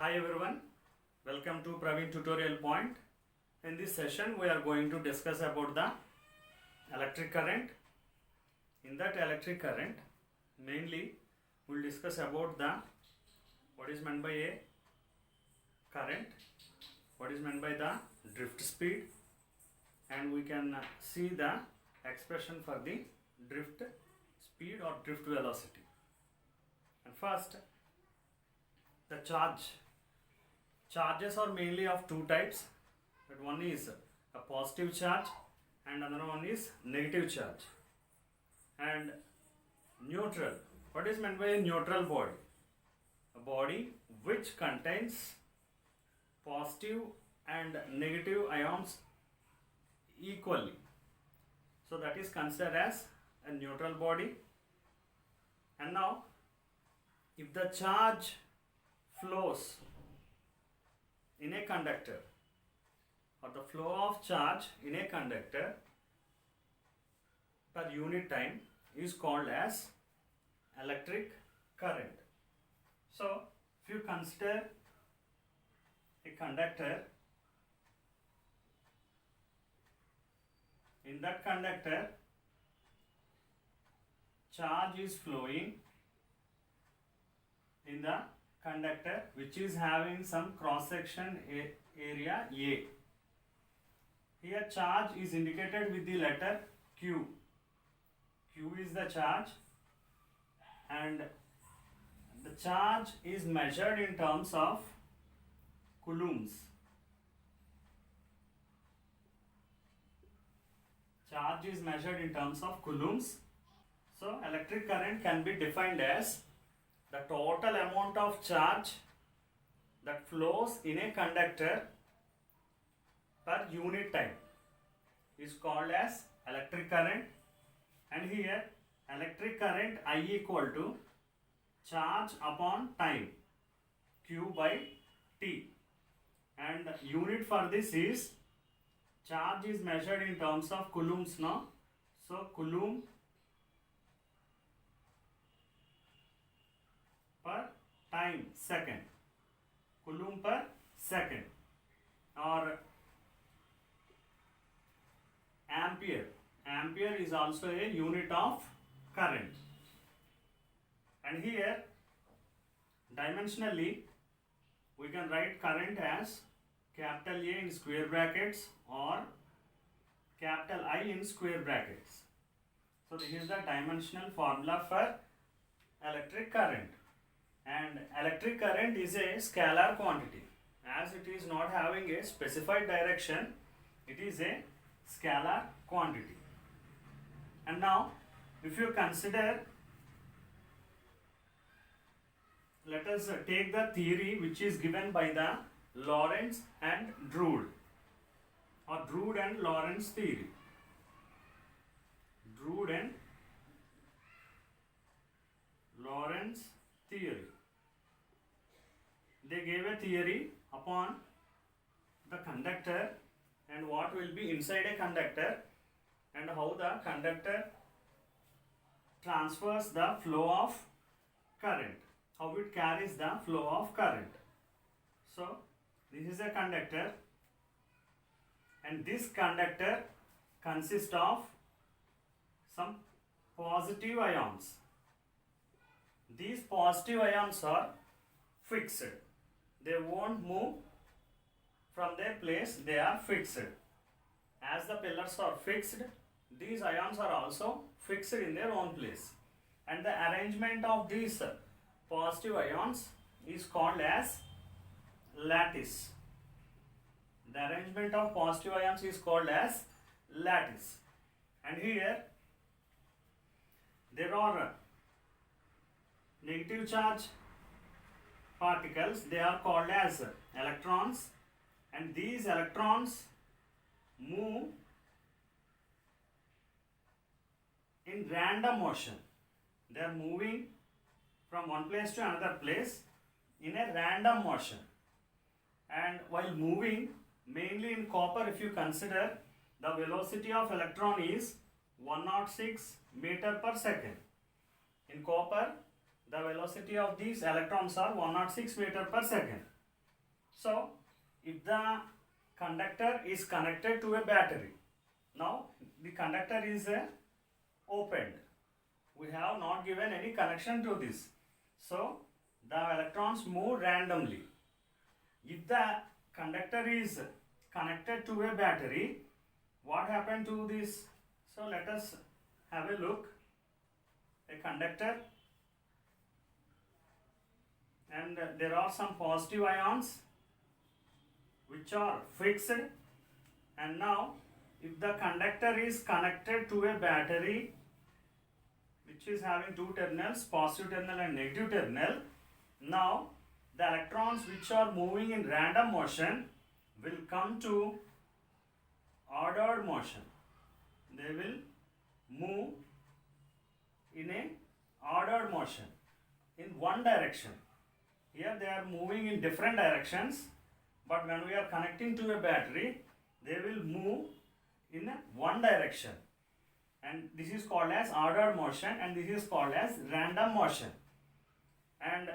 Hi everyone, welcome to Praveen Tutorial Point. In this session we are going to discuss about the electric current. In that electric current mainly we will discuss about the what is meant by a current, what is meant by the drift speed, and we can see the expression for the drift speed or drift velocity. And first, the charges are mainly of two types, but one is a positive charge and another one is negative charge. And neutral, what is meant by a neutral body? A body which contains positive and negative ions equally, so that is considered as a neutral body. And now if the charge flows in a conductor, or the flow of charge in a conductor per unit time is called as electric current. So if you consider a conductor, in that conductor charge is flowing in the conductor which is having some cross section area A. Here charge is indicated with the letter Q. Q is the charge, and the charge is measured in terms of coulombs. Charge is measured in terms of coulombs. So electric current can be defined as the total amount of charge that flows in a conductor per unit time is called as electric current. And here electric current I equal to charge upon time, Q by T, and unit for this is, charge is measured in terms of coulombs now, so coulomb per time second, coulomb per second, or ampere. Ampere is also a unit of current. And here dimensionally we can write current as capital A in square brackets or capital I in square brackets. So this is the dimensional formula for electric current. And electric current is a scalar quantity. As it is not having a specified direction, it is a scalar quantity. And now if you consider, let us take the theory which is given by the Lorentz and Drude, or Drude and Lorentz theory. Drude and Lorentz theory. They gave a theory upon the conductor and what will be inside a conductor, and how the conductor transfers the flow of current, how it carries the flow of current. So this is a conductor, and this conductor consists of some positive ions. These positive ions are fixed. They won't move from their place, they are fixed. As the pillars are fixed, these ions are also fixed in their own place. And the arrangement of these positive ions is called as lattice. The arrangement of positive ions is called as lattice. And here there are negative charge particles, they are called as electrons, and these electrons move in random motion. They are moving from one place to another place in a random motion. And while moving, mainly in copper, if you consider, the velocity of electron is 106 meter per second. In copper, the velocity of these electrons are 106 meter per second. So if the conductor is connected to a battery, now the conductor is opened. We have not given any connection to this. So the electrons move randomly. If the conductor is connected to a battery, what happened to this? So let us have a look. A conductor, and there are some positive ions which are fixed, and now if the conductor is connected to a battery which is having two terminals, positive terminal and negative terminal, now the electrons which are moving in random motion will come to ordered motion. They will move in a ordered motion in one direction. Here they are moving in different directions, but when we are connecting to a battery, they will move in one direction, and this is called as ordered motion, and this is called as random motion. And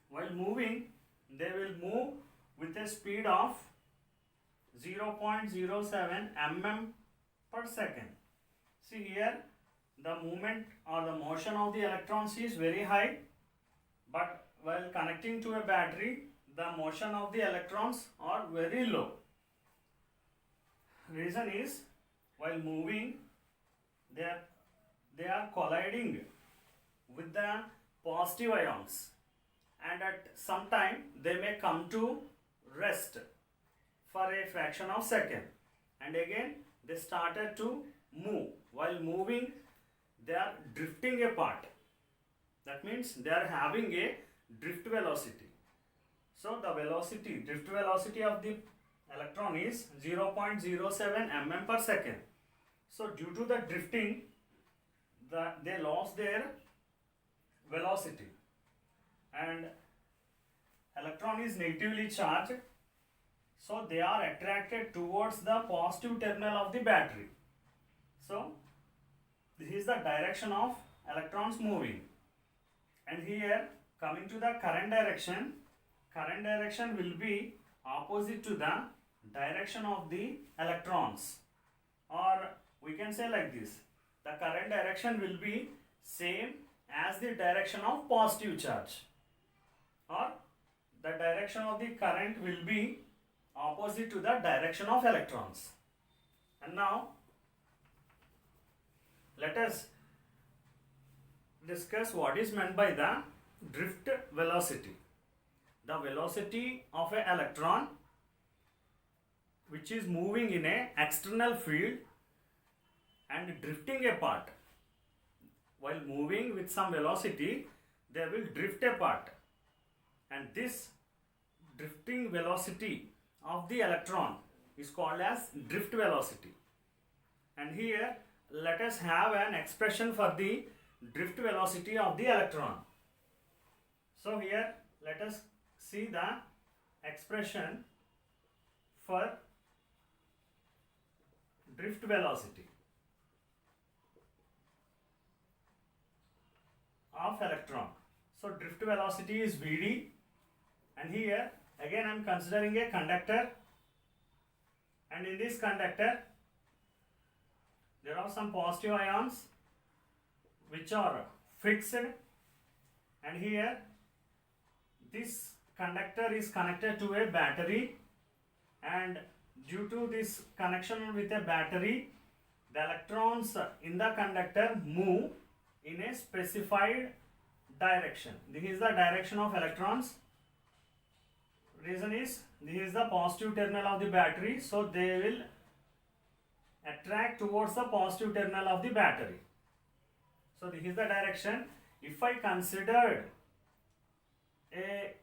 while moving, they will move with a speed of 0.07 mm per second. See here, the movement or the motion of the electrons is very high, but while connecting to a battery, the motion of the electrons are very low. Reason is, while moving, they are colliding with the positive ions, and at some time they may come to rest for a fraction of second, and again they started to move. While moving, they are drifting apart. That means they are having a drift velocity. So the velocity, drift velocity of the electron is 0.07 mm per second. So due to the drifting, they lost their velocity, and electron is negatively charged, so they are attracted towards the positive terminal of the battery. So this is the direction of electrons moving, and here coming to the current direction will be opposite to the direction of the electrons, or we can say like this: the current direction will be same as the direction of positive charge, or the direction of the current will be opposite to the direction of electrons. And now let us discuss what is meant by the drift velocity. The velocity of an electron which is moving in an external field and drifting apart. While moving with some velocity, they will drift apart, and this drifting velocity of the electron is called as drift velocity. And here let us have an expression for the drift velocity of the electron. So here let us see the expression for drift velocity of electron. So drift velocity is Vd, and here again I am considering a conductor, and in this conductor there are some positive ions which are fixed, and here this conductor is connected to a battery, and due to this connection with a battery, the electrons in the conductor move in a specified direction. This is the direction of electrons. Reason is, this is the positive terminal of the battery, so they will attract towards the positive terminal of the battery. So this is the direction. If I considered a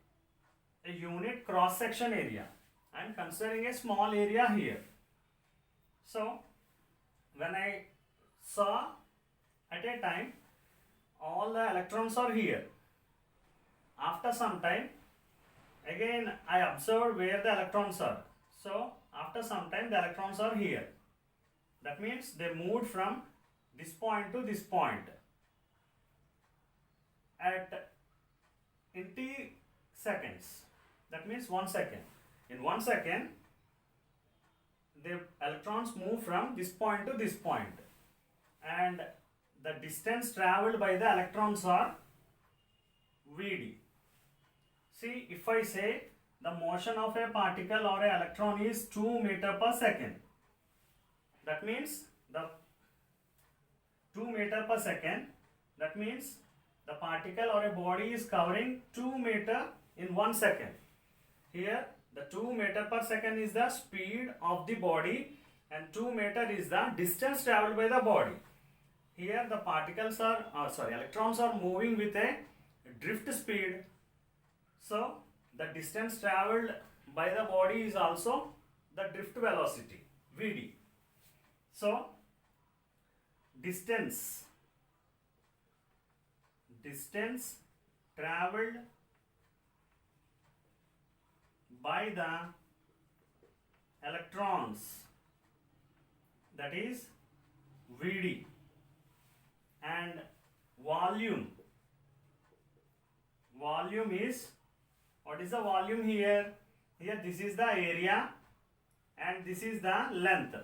unit cross section area, I am considering a small area here. So when I saw at a time all the electrons are here, after some time again I observed where the electrons are. So after some time the electrons are here. That means they moved from this point to this point. In t seconds, That means 1 second. In 1 second, the electrons move from this point to this point, and the distance traveled by the electrons are Vd. See, if I say the motion of a particle or an electron is 2 meter per second, that means the 2 meter per second, that means the particle or a body is covering 2 meter in 1 second. Here the 2 meter per second is the speed of the body and 2 meter is the distance traveled by the body. Here the particles are, electrons are moving with a drift speed. So the distance traveled by the body is also the drift velocity, Vd. So distance traveled by the electrons, that is Vd, and volume is, what is the volume here? Here this is the area and this is the length.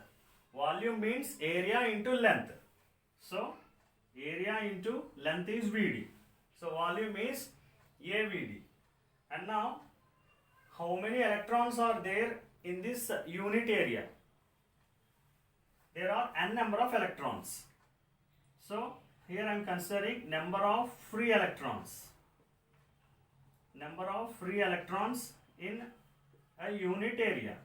Volume means area into length. So area into length is Vd. So volume is AVD. And now, how many electrons are there in this unit area? There are n number of electrons. So here I am considering number of free electrons. Number of free electrons in a unit area.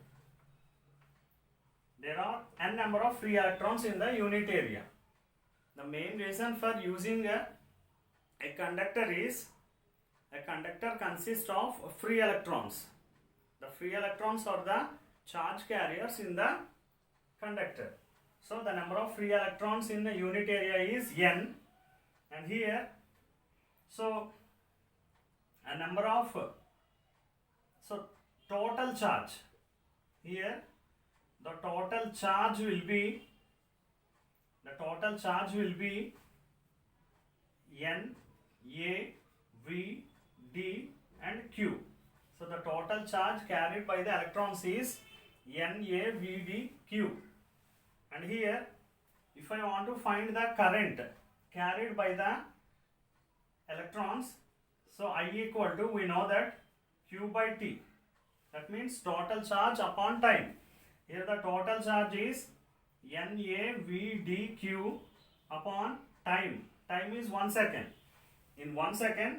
There are n number of free electrons in the unit area. The main reason for using a conductor is, a conductor consists of free electrons. The free electrons are the charge carriers in the conductor. So the number of free electrons in the unit area is n, and here, so a number of, so total charge, here the total charge will be N, A, V, D and Q. So the total charge carried by the electrons is N, A, V, D, Q. And here, if I want to find the current carried by the electrons, so I equal to, we know that Q by T. That means total charge upon time. Here the total charge is N, A, V, D, Q upon time. Time is 1 second. In 1 second,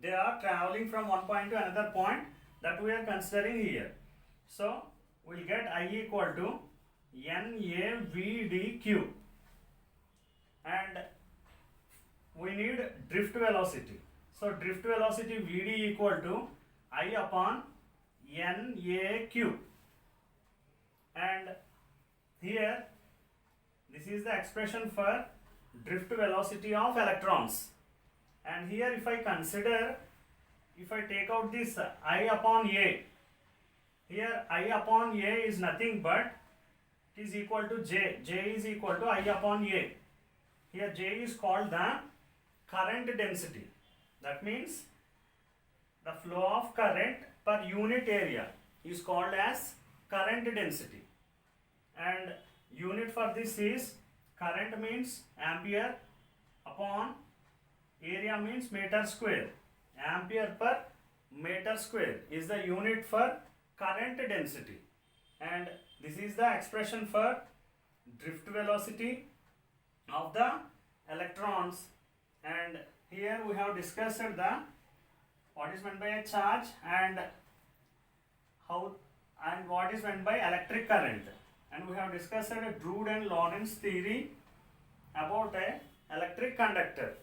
they are traveling from one point to another point, that we are considering here. So we will get I equal to N, A, V, D, Q. And we need drift velocity. So drift velocity Vd equal to I upon N, A, Q. And here, this is the expression for drift velocity of electrons. And here if I consider, if I take out this I upon A, here I upon A is nothing but it is equal to J. J is equal to I upon A. Here J is called the current density. That means the flow of current per unit area is called as current density. And unit for this is, current means ampere upon area means meter square. Ampere per meter square is the unit for current density. And this is the expression for drift velocity of the electrons. And here we have discussed the what is meant by a charge and how, and what is meant by electric current. And we have discussed a Drude and Lorentz theory about a electric conductor.